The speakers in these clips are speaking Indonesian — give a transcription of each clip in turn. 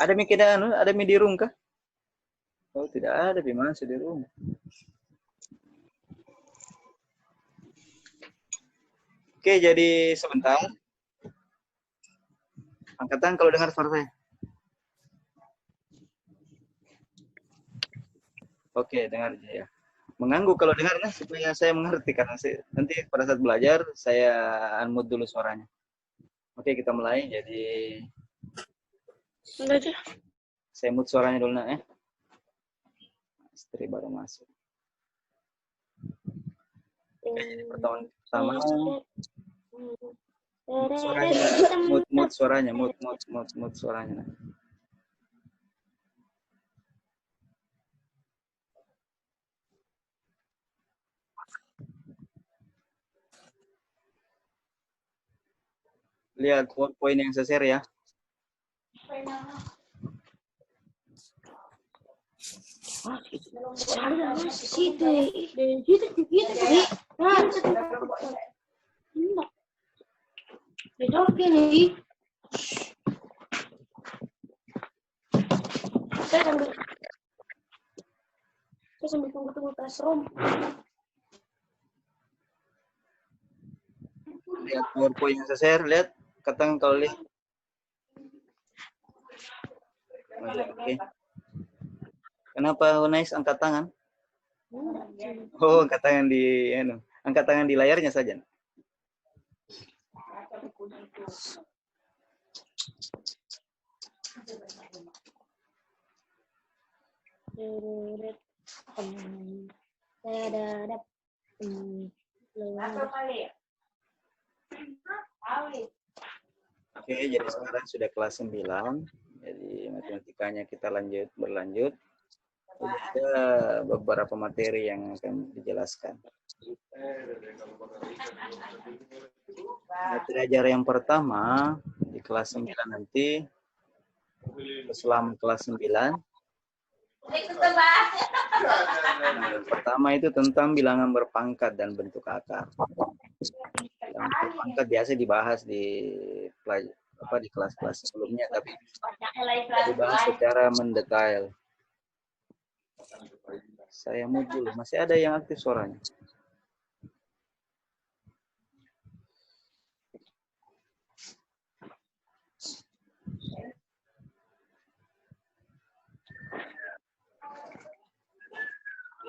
Ada mi kita anu, ada mi di room kah? Oh, tidak ada di masih di room. Oke, jadi sebentar. Angkatan kalau dengar suara saya. Oke, dengar ya. Mengganggu kalau dengar nah, supaya saya mengerti karena nanti pada saat belajar saya unmute dulu suaranya. Oke, kita mulai. Jadi saya mute suaranya dulu nak ya. Istri baru masuk. Pertemuan pertama mute suaranya, mute suaranya. Nah. Lihat PowerPoint yang saya share ya. Saya sambil tunggu classroom. Lihat PowerPoint yang saya share, lihat. Katang kalau lihat. Oh, ya, oke. Kenapa Unais angkat tangan? Oh, angkat tangan di angkat tangan di layarnya saja. Oke, jadi sekarang sudah kelas 9. Jadi matematikanya kita berlanjut. Ada beberapa materi yang akan dijelaskan. Materi ajar yang pertama di kelas 9 nanti, selama kelas 9. Yang pertama itu tentang bilangan berpangkat dan bentuk akar. Bilangan berpangkat biasa dibahas di kelas-kelas sebelumnya, tapi dibahas secara mendetail. Saya mau dulu, masih ada yang aktif suaranya.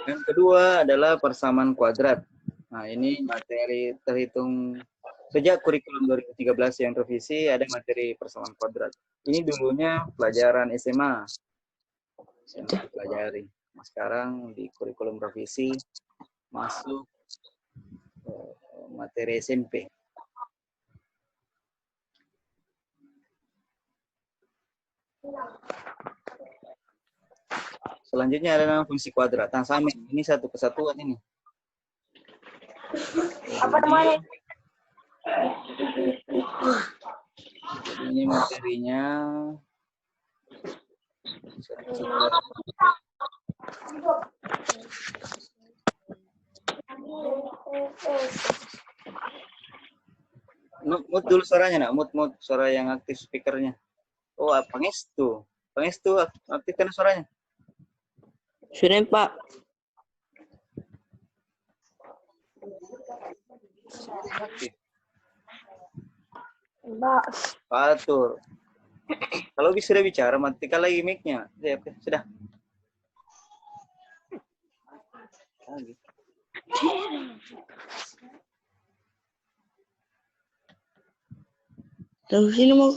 Yang kedua adalah persamaan kuadrat. Nah, ini materi terhitung sejak kurikulum 2013 yang revisi ada materi persamaan kuadrat. Ini dulunya pelajaran SMA yang pelajari. Nah, sekarang di kurikulum revisi masuk materi SMP. Selanjutnya adalah fungsi kuadrat. Nah, sama ini satu kesatuan ini. Apa namanya? Jadi ini materinya. Mute dulu suaranya, nak. Mute suara yang aktif speakernya. Oh, Pangestu. Pangestu aktifkan suaranya. Sudah, Pak. Mbak. Fatur. Kalau bisa bicara, matikan lagi mic-nya. Ya, sudah. Lagi. Terus sini mau.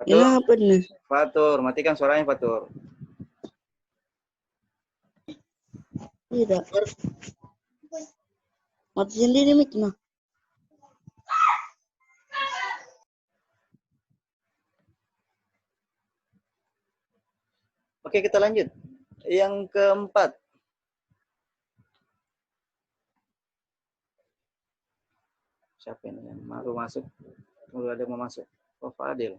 Ini apa nih? Fatur, matikan suaranya, Fatur. Tidak. Mati sendiri mic-nya. Oke, kita lanjut. Yang keempat. Siapa ini yang baru masuk? Baru ada yang mau masuk. Oh, Fadil.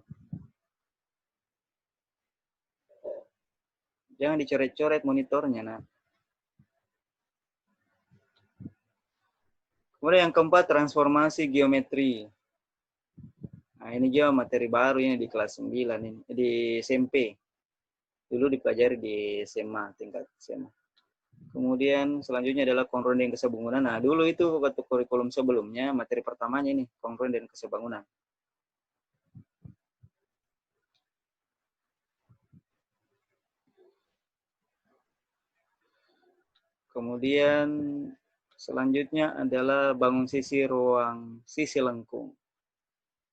Jangan dicoret-coret monitornya, nah. Kemudian yang keempat, transformasi geometri. Nah, ini juga materi baru ini di kelas 9 ini, di SMP. Dulu dipelajari di SMA, tingkat SMA. Kemudian selanjutnya adalah kongruent dan kesebangunan. Nah, dulu itu waktu kurikulum sebelumnya, materi pertamanya ini, kongruent dan kesebangunan. Kemudian selanjutnya adalah bangun sisi ruang sisi lengkung.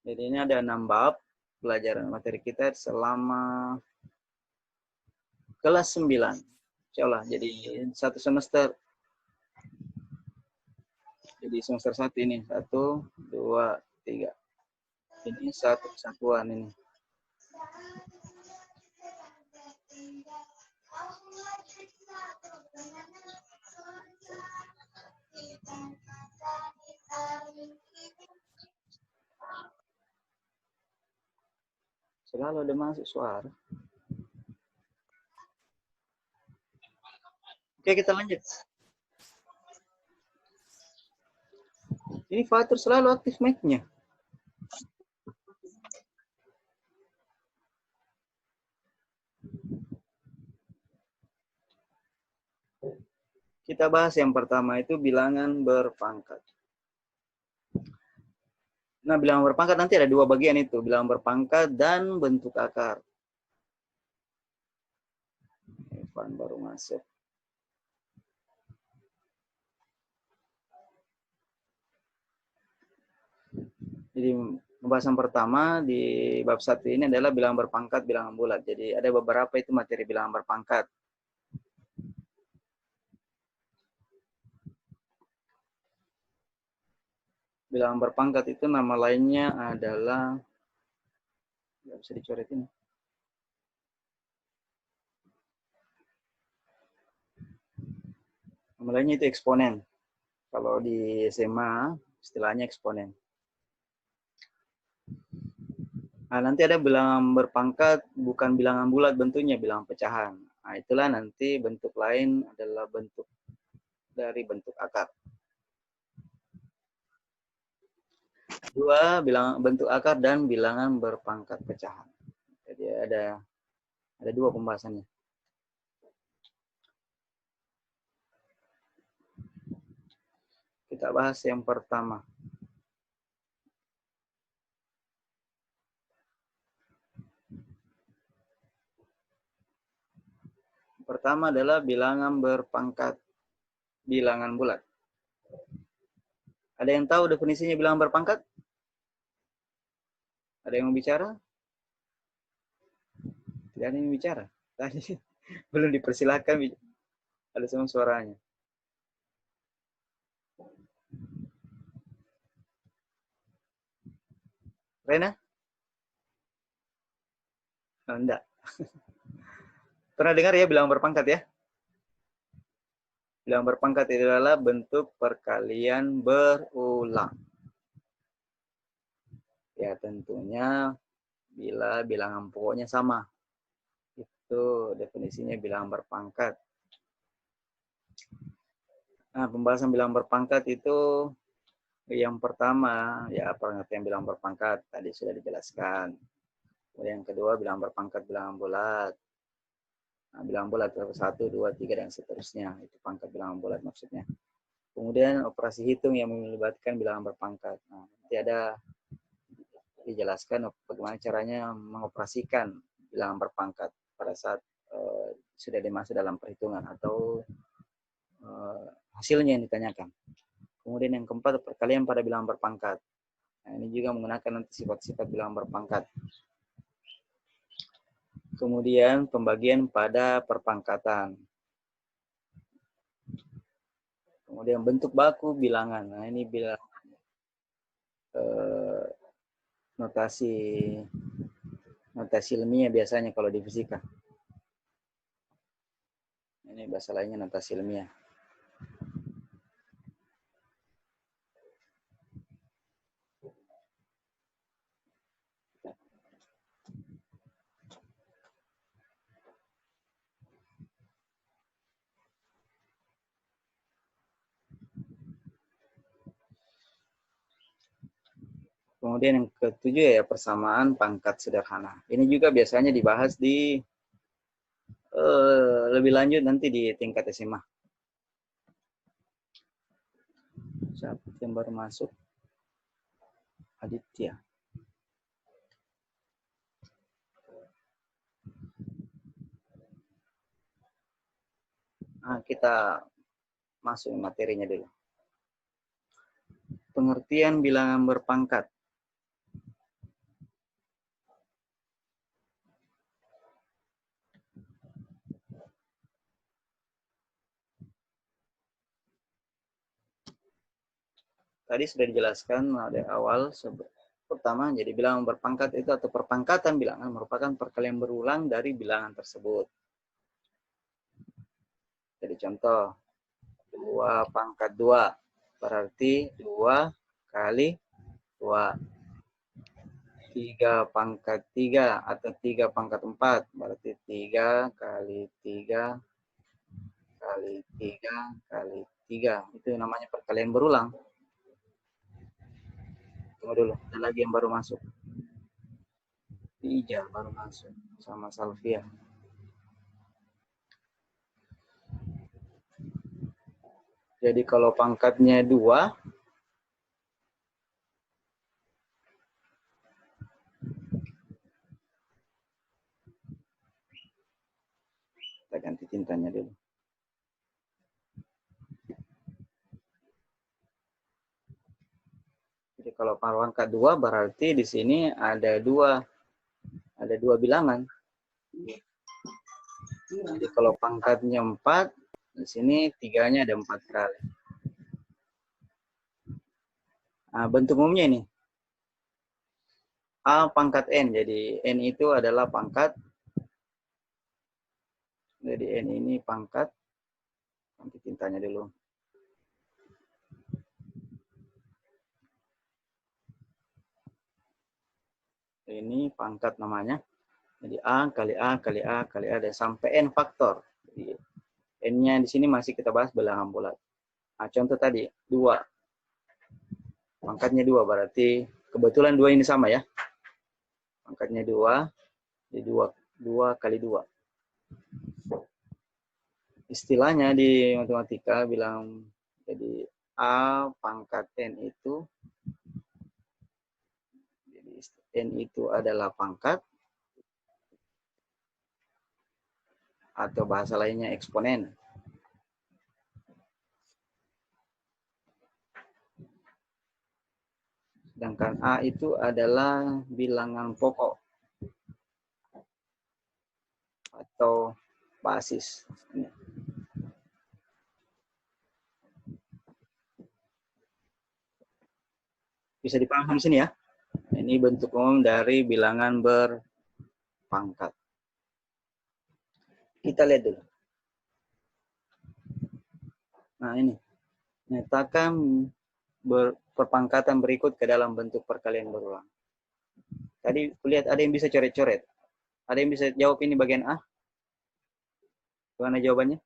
Jadi ini ada 6 bab pelajaran materi kita selama kelas 9. Insyaallah jadi satu semester. Jadi semester 1 ini 1, 2, 3. Ini satu kesatuan ini. Selalu ada masuk suara. Oke, kita lanjut. Ini Fatur selalu aktif mic-nya. Kita bahas yang pertama itu bilangan berpangkat. Nah, bilangan berpangkat nanti ada 2 bagian itu, bilangan berpangkat dan bentuk akar. Evan baru masuk. Jadi pembahasan pertama di bab 1 ini adalah bilangan berpangkat, bilangan bulat. Jadi ada beberapa itu materi bilangan berpangkat. Bilangan berpangkat itu nama lainnya adalah, nggak bisa dicoret ini. Nama lainnya itu eksponen. Kalau di SMA istilahnya eksponen. Nah, nanti ada bilangan berpangkat, bukan bilangan bulat bentuknya, bilangan pecahan. Nah, itulah nanti bentuk lain adalah bentuk dari bentuk akar. 2, bilangan bentuk akar dan bilangan berpangkat pecahan. Jadi ada 2 pembahasannya. Kita bahas yang pertama. Pertama adalah bilangan berpangkat, bilangan bulat. Ada yang tahu definisinya bilangan berpangkat? Ada yang mau bicara? Tidak ada yang bicara. Tadi belum dipersilakan, ada semua suaranya. Rena? Oh, enggak. Pernah dengar ya bilangan berpangkat ya? Bilangan berpangkat itu adalah bentuk perkalian berulang. Ya tentunya bila bilangan pokoknya sama. Itu definisinya bilangan berpangkat. Nah, pembahasan bilangan berpangkat itu yang pertama, ya pengertian bilangan berpangkat tadi sudah dijelaskan. Kemudian yang kedua, bilangan berpangkat bilangan bulat. Nah, bilangan bulat 1, 2, 3 dan seterusnya. Itu pangkat bilangan bulat maksudnya. Kemudian operasi hitung yang melibatkan bilangan berpangkat. Nah, nanti ada dijelaskan bagaimana caranya mengoperasikan bilangan berpangkat pada saat sudah dimasuk dalam perhitungan atau hasilnya yang ditanyakan. Kemudian yang keempat, perkalian pada bilangan berpangkat. Nah, ini juga menggunakan nanti sifat-sifat bilangan berpangkat. Kemudian pembagian pada perpangkatan. Kemudian bentuk baku bilangan. Nah, ini bilangan notasi ilmiah biasanya kalau di fisika. Ini bahasa lainnya notasi ilmiah. Kemudian yang ketujuh ya persamaan pangkat sederhana. Ini juga biasanya dibahas di lebih lanjut nanti di tingkat SMA. Siapa yang baru masuk? Aditya. Kita masuk materinya dulu. Pengertian bilangan berpangkat. Tadi sudah dijelaskan dari awal. Pertama, jadi bilangan berpangkat itu atau perpangkatan bilangan merupakan perkalian berulang dari bilangan tersebut. Jadi contoh, 2 pangkat 2 berarti 2 kali 2. 3 pangkat 3 atau 3 pangkat 4 berarti 3 kali 3 kali 3 kali 3. Itu namanya perkalian berulang. Tunggu dulu, ada lagi yang baru masuk. Ija baru masuk sama Salvia. Jadi kalau pangkatnya 2, kita ganti tintanya dulu. Jadi kalau pangkat 2 berarti di sini ada dua bilangan. Jadi kalau pangkatnya 4, di sini 3-nya ada 4 kali. Bentuk umumnya ini. A pangkat N. Jadi N itu adalah pangkat. Jadi N ini pangkat. Nanti tintanya dulu. Ini pangkat namanya. Jadi A kali A kali A kali A sampai N faktor. Jadi N-nya di sini masih kita bahas bilangan bulat. Contoh tadi 2. Pangkatnya 2 berarti kebetulan 2 ini sama ya. Pangkatnya 2, jadi 2 kali 2. Istilahnya di matematika bilang jadi A pangkat N itu, jadi N itu adalah pangkat atau bahasa lainnya eksponen. Sedangkan A itu adalah bilangan pokok atau basis. Bisa dipahami sini ya. Ini bentuk umum dari bilangan berpangkat. Kita lihat dulu. Nah ini. Nyatakan perpangkatan berikut ke dalam bentuk perkalian berulang. Tadi lihat ada yang bisa coret-coret. Ada yang bisa jawab ini bagian A? Gimana jawabannya?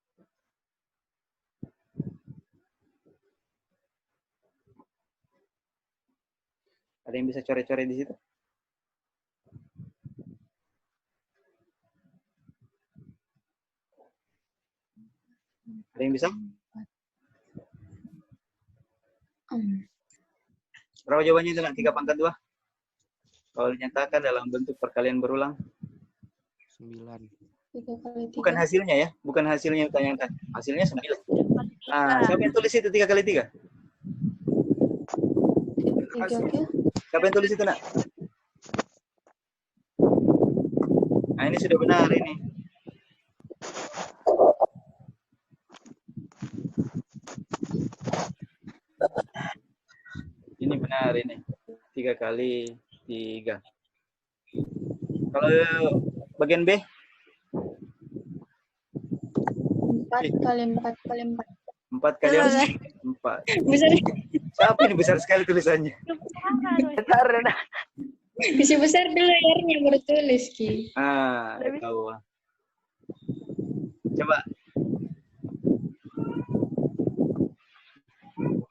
Ada yang bisa coret-coret di situ? Ada yang bisa? Berapa jawabannya itu? 3 pangkat 2? Kalau dinyatakan dalam bentuk perkalian berulang? 9. 3 kali 3. Bukan hasilnya ya. Bukan hasilnya yang ditanyakan. Hasilnya 9. Siapa yang tulis itu 3 kali 3? 3 Siapa yang tulis itu, nak? Nah, ini sudah benar ini. Ini benar ini. 3 kali 3. Kalau bagian B? 4 kali 4 kali 4. 4 kali 4. Besar. Siapa ini besar sekali tulisannya? Bisa besar dulu R-nya baru tulis, Ki. Tahu. Coba.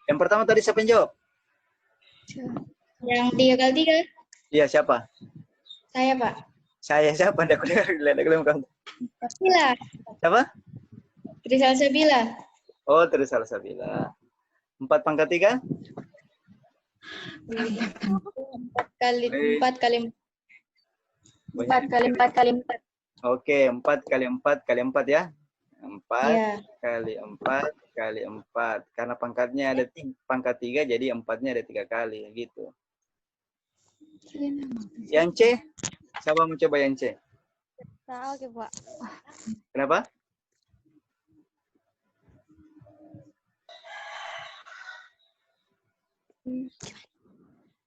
Yang pertama tadi siapa yang jawab? Yang 3 kali 3. Iya, siapa? Saya, Pak. Saya siapa? Nggak aku dengar. Nggak aku dengar. Sabila. Siapa? Trisal Sabila. Oh, terus salah Sabila. 4 pangkat 3? 4 kali 4 kali 4 kali 4 kali 4. Oke, 4 kali 4 kali 4 ya. 4 Iya. kali 4 kali 4. Karena pangkatnya ada pangkat 3, jadi 4-nya ada 3 kali. Gitu. Yang C? Siapa mau coba yang C? Oke, Pak. Kenapa?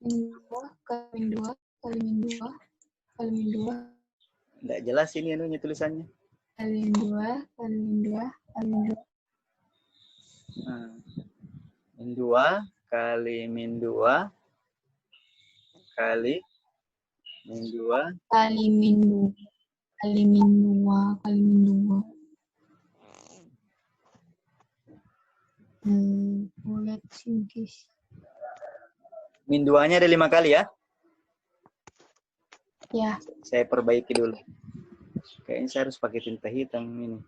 Min 2 kali min 2 kali min 2 kali min 2 Nggak jelas ini anunya tulisannya. kali min 2 kali min 2 kali min 2. Nah. Min 2 kali min 2 kali min 2 Kali min 2 kali min 2 kali min 2. Bulat singkis. min 2-nya ada 5 kali ya. Ya. Saya perbaiki dulu. Kayaknya saya harus pakai tinta hitam ini.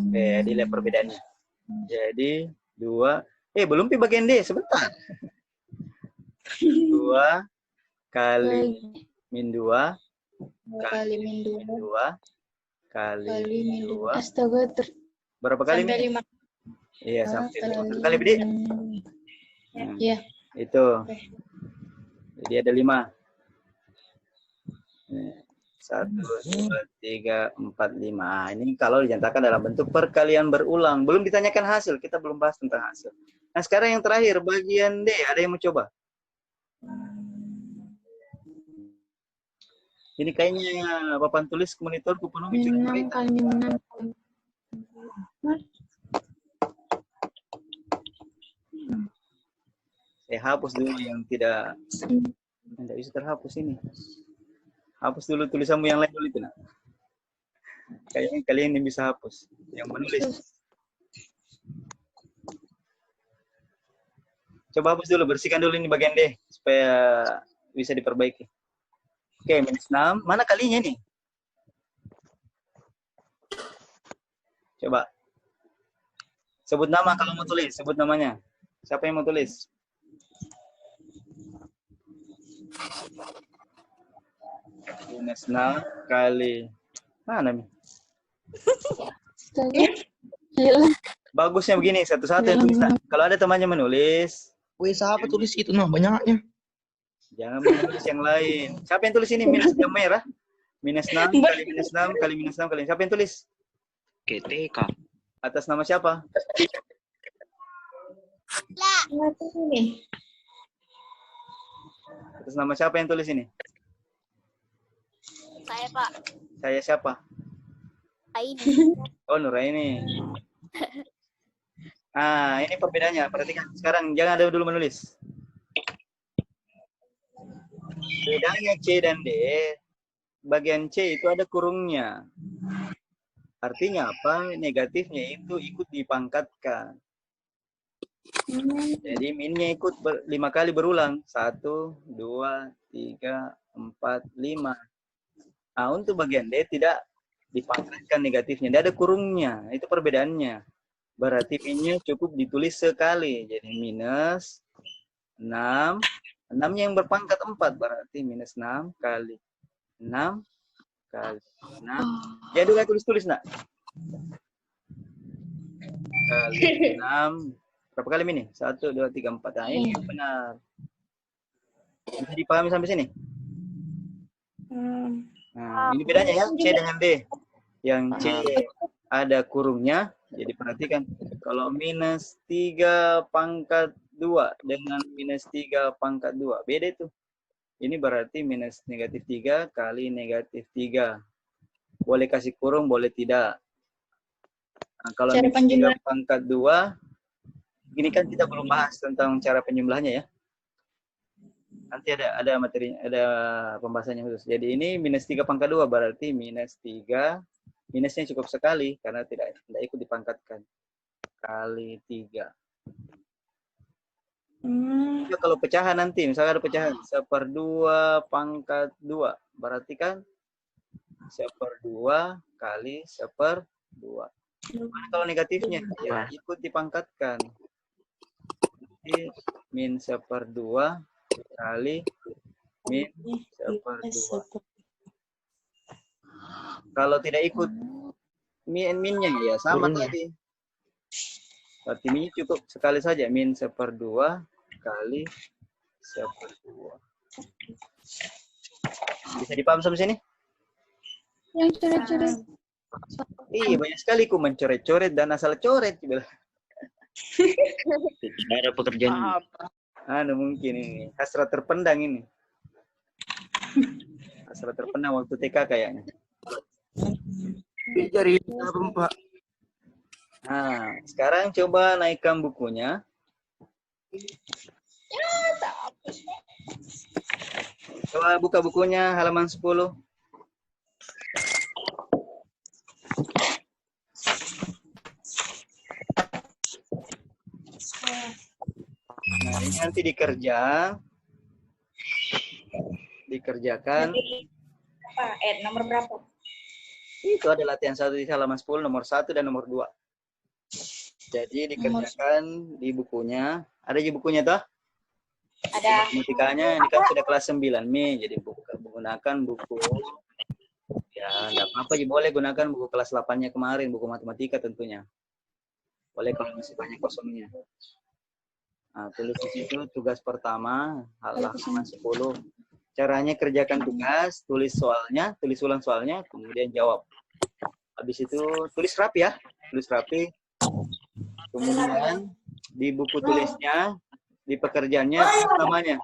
Jadi lihat perbedaannya. Jadi 2. Belum pi bagian D, sebentar. 2 kali min 2 Kali min 2 kali kali min 2. 2. Astaga, Berapa kali? sampai 5. Iya, sampai 5 kali Bidi. Iya. Itu. Jadi ada 5. 1, 2, 3, 4, 5. Ini kalau dinyatakan dalam bentuk perkalian berulang. Belum ditanyakan hasil. Kita belum bahas tentang hasil. Nah, sekarang yang terakhir, bagian D. Ada yang mau coba? Ini kayaknya papan tulis monitor penuh Min 6 kali min 6 kali. Saya hapus dulu yang tidak bisa terhapus ini. Hapus dulu tulisanmu yang lain dulu itu. Nah. Kayaknya kalian yang bisa hapus. Yang menulis. Coba hapus dulu, bersihkan dulu ini bagian D supaya bisa diperbaiki. Oke, minus 6. Mana kalinya nih? Coba. Sebut nama kalau mau tulis. Sebut namanya. Siapa yang mau tulis? Minus 6 kali. Mana nih? Bagusnya begini, satu-satu yang tulis. Kalau ada temannya menulis. Wih, siapa tulis itu? Nah, banyaknya. Jangan menulis yang lain. Siapa yang tulis ini? Minus yang merah. Minus 6 kali minus 6 kali minus 6 kali. Siapa yang tulis? GTK. Atas nama siapa? Atas nama siapa yang tulis ini? Saya, Pak. Saya siapa? Aini. Oh, Nuraini. Ah, ini perbedaannya. Perhatikan. Sekarang jangan ada dulu menulis. Bedanya C dan D, bagian C itu ada kurungnya. Artinya apa? Negatifnya itu ikut dipangkatkan. Jadi minnya ikut 5 kali berulang. 1, 2, 3, 4, 5. Nah, untuk bagian D tidak dipangkatkan negatifnya. Tidak ada kurungnya. Itu perbedaannya. Berarti minnya cukup ditulis sekali. Jadi minus 6. 6-nya yang berpangkat 4, berarti minus 6 kali 6 kali 6. Jadi udah tulis-tulis, nak? Kali 6. Berapa kali ini? 1, 2, 3, 4. Nah, ini yang benar. Bisa dipahami sampai sini? Nah, ini bedanya ya, C dengan D. Yang C ada kurungnya, jadi perhatikan. Kalau minus 3 pangkat 2 dengan minus 3 pangkat 2. Beda itu. Ini berarti minus negatif 3 kali negatif 3. Boleh kasih kurung, boleh tidak. Nah, kalau minus 3 pangkat 2, ini kan kita belum bahas tentang cara penjumlahannya ya. Nanti ada materi, ada pembahasannya khusus. Jadi ini minus 3 pangkat 2 berarti minus 3 Minusnya cukup sekali karena tidak ikut dipangkatkan. Kali 3. Ya, kalau pecahan nanti, misalnya ada pecahan 1/2 pangkat 2. Berarti kan 1/2 kali 1/2. Mana kalau negatifnya? Ya, ikut dipangkatkan. Jadi, min 1/2 kali min 1/2. Kalau tidak ikut minnya ya sama tadi. Berarti min cukup sekali saja. Min 1/2 kali 1/2. Bisa dipaham sampai sini? Yang coret-coret. Iya, banyak sekali ku mencoret-coret dan asal coret. Tidak ada pekerjaan. Mungkin ini. Hasrat terpendang ini. Hasrat terpendang waktu TK kayaknya. Jari Pak. Nah, sekarang coba naikkan bukunya. Coba buka bukunya halaman 10. Nah, ini nanti dikerjakan. Nomor berapa? Itu ada latihan 1 di halaman 10, nomor 1 dan nomor 2. Jadi dikerjakan di bukunya. Ada di bukunya toh? Ada. Matematikanya ini kan sudah kelas 9 Mi, jadi menggunakan buku. Ya, enggak apa-apa, boleh gunakan buku kelas 8-nya kemarin, buku matematika tentunya. Boleh kalau masih banyak kosongnya. Nah, tulis di situ tugas pertama, halaman 10. Caranya kerjakan tugas, tulis ulang soalnya, kemudian jawab. Habis itu tulis rapi ya, tulis rapi. Kemudian di buku tulisnya, di pekerjaannya namanya.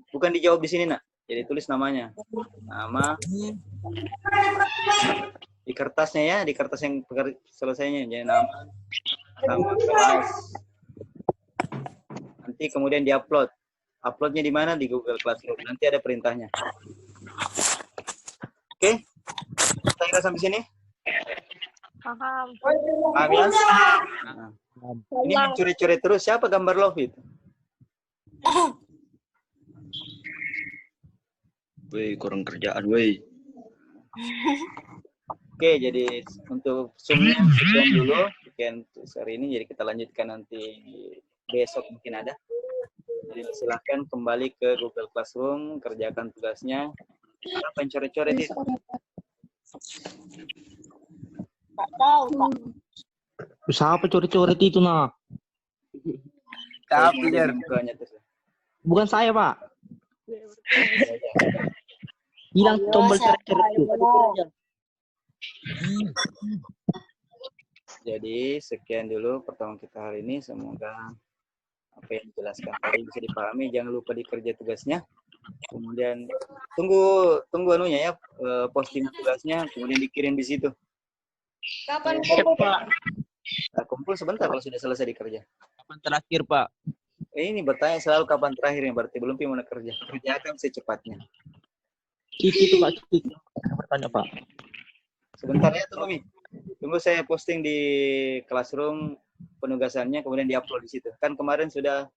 Bukan dijawab di sini, Nak. Jadi tulis namanya. Nama. Di kertasnya ya, di kertas yang selesainya. Jadi nama kelas. Nanti kemudian diupload. Uploadnya di mana? Di Google Classroom. Nanti ada perintahnya. Oke? Kita kira sampai sini? Paham. Paham ya? Nah. Ini mencuri-curi terus. Siapa gambar love itu? Woi, kurang kerjaan, woi. Oke, jadi untuk Zoom-nya sekian dulu. Sekian hari ini. Jadi kita lanjutkan nanti besok mungkin ada. Jadi silahkan kembali ke Google Classroom, kerjakan tugasnya. Apa yang coret-coret itu? Nggak tahu, Pak. Siapa coret-coret itu, Nak? Tapi Bukan saya, Pak. Hilang tombol coret-coret itu. Jadi sekian dulu pertemuan kita hari ini. Semoga apa yang dijelaskan tadi bisa dipahami. Jangan lupa dikerja tugasnya. Kemudian tunggu anunya ya, posting tugasnya, kemudian dikirim di situ. Kapan kumpul, Pak? Nah, kumpul sebentar kalau sudah selesai dikerja. Kapan terakhir, Pak? Ini bertanya selalu kapan terakhirnya, berarti belum mau kerja. Kerjakan secepatnya. Kiki itu, Pak. Kiki. Bertanya, Pak. Sebentar ya, tunggu Mi. Tunggu saya posting di Classroom penugasannya, kemudian diupload di situ. Kan kemarin sudah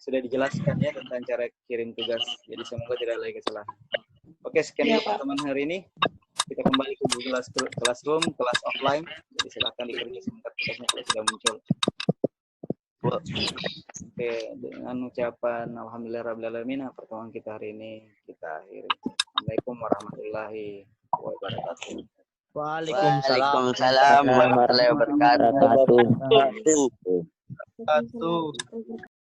dijelaskan ya tentang cara kirim tugas. Jadi semoga tidak lagi kesalahan. Oke, sekian dulu teman hari ini. Kita kembali ke Google Classroom, kelas offline. Jadi silakan dikerja sebentar tugasnya kalau sudah muncul. Oke, dengan ucapan alhamdulillahirrahmanirrahim, pertemuan kita hari ini kita akhiri. Assalamualaikum warahmatullahi wabarakatuh. Waalaikumsalam warahmatullahi wabarakatuh.